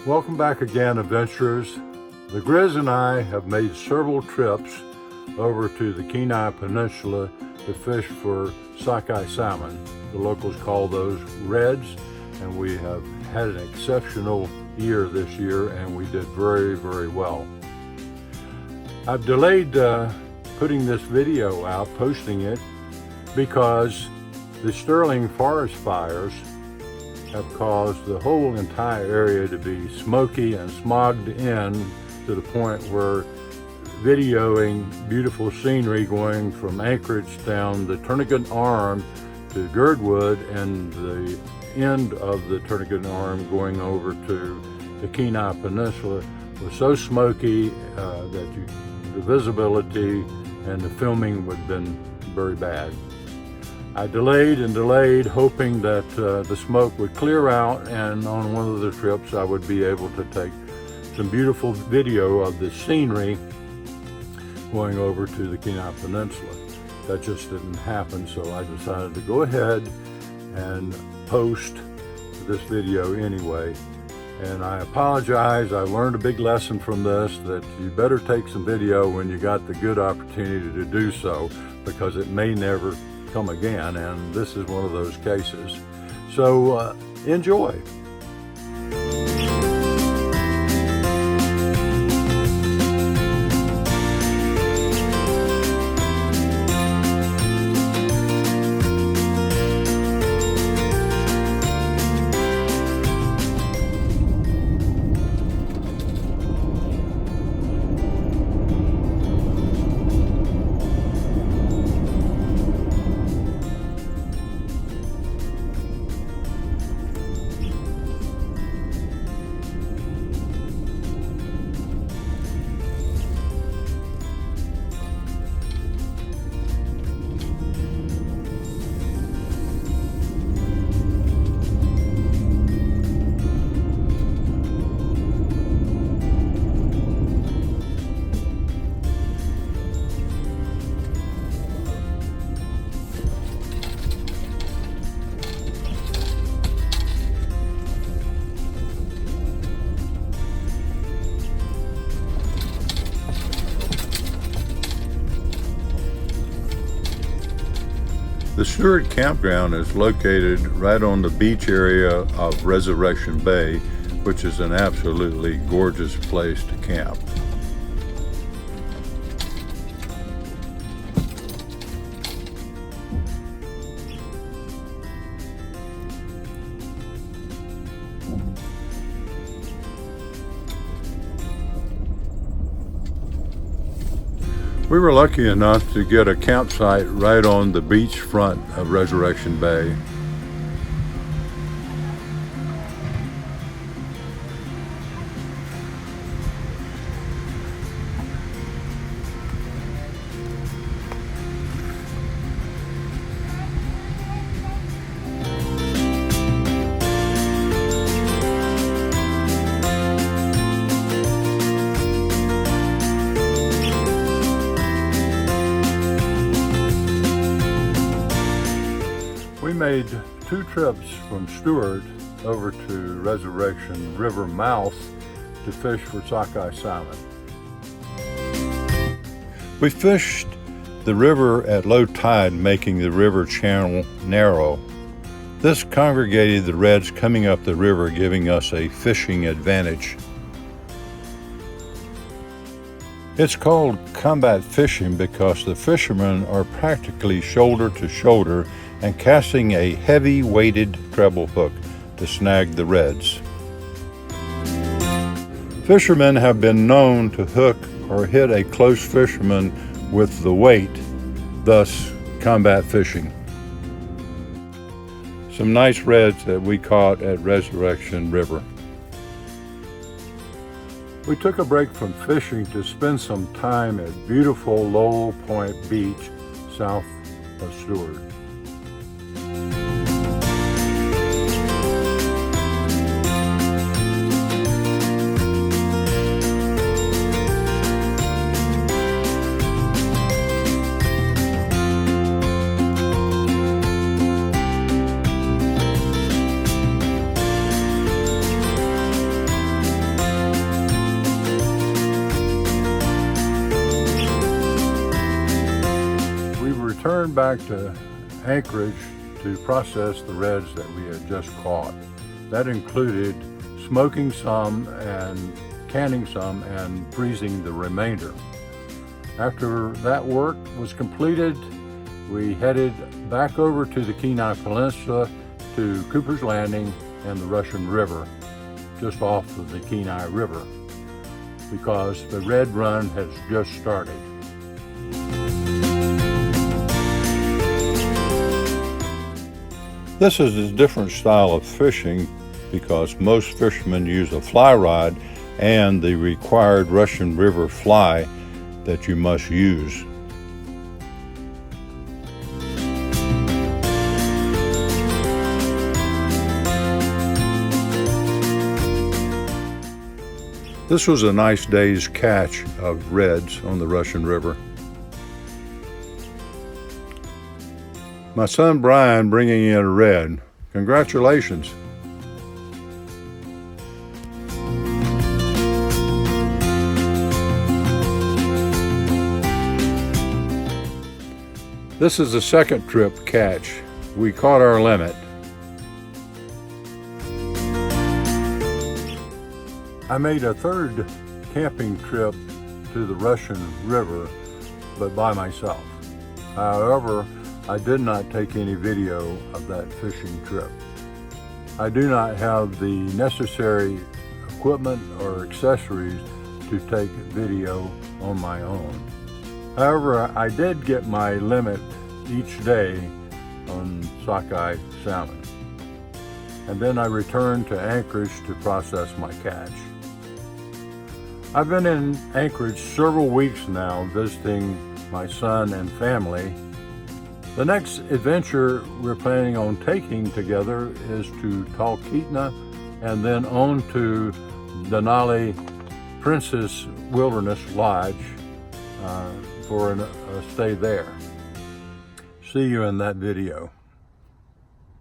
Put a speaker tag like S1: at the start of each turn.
S1: Welcome back again, adventurers. The Grizz and I have made several trips over to the Kenai Peninsula to fish for sockeye salmon. The locals call those reds, and we have had an exceptional year this year, and we did very, very well. I've delayed putting this video out, posting it, because the Sterling forest fires have caused the whole entire area to be smoky and smogged in to the point where videoing beautiful scenery going from Anchorage down the Turnagain Arm to Girdwood and the end of the Turnagain Arm going over to the Kenai Peninsula was so smoky that the visibility and the filming would have been very bad. I delayed and delayed, hoping that the smoke would clear out, and on one of the trips I would be able to take some beautiful video of the scenery going over to the Kenai Peninsula. That just didn't happen, so I decided to go ahead and post this video anyway. And I apologize, I learned a big lesson from this, that you better take some video when you got the good opportunity to do so, because it may never come again, and this is one of those cases. So enjoy. The Seward campground is located right on the beach area of Resurrection Bay, which is an absolutely gorgeous place to camp. We were lucky enough to get a campsite right on the beach front of Resurrection Bay. We made two trips from Seward over to Resurrection River mouth to fish for sockeye salmon. We fished the river at low tide, making the river channel narrow. This congregated the reds coming up the river, giving us a fishing advantage. It's called combat fishing because the fishermen are practically shoulder to shoulder and casting a heavy-weighted treble hook to snag the reds. Fishermen have been known to hook or hit a close fisherman with the weight, thus combat fishing. Some nice reds that we caught at Resurrection River. We took a break from fishing to spend some time at beautiful Lowell Point Beach, south of Seward. returned back to Anchorage to process the reds that we had just caught. That included smoking some and canning some and freezing the remainder. After that work was completed, we headed back over to the Kenai Peninsula to Cooper's Landing and the Russian River, just off of the Kenai River, because the red run has just started. This is a different style of fishing because most fishermen use a fly rod and the required Russian River fly that you must use. This was a nice day's catch of reds on the Russian River. My son Brian bringing in a red. Congratulations. This is the second trip catch. We caught our limit. I made a third camping trip to the Russian River, but by myself. However, I did not take any video of that fishing trip. I do not have the necessary equipment or accessories to take video on my own. However, I did get my limit each day on sockeye salmon. And then I returned to Anchorage to process my catch. I've been in Anchorage several weeks now visiting my son and family. The next adventure we're planning on taking together is to Talkeetna and then on to Denali Princess Wilderness Lodge for a stay there. See you in that video.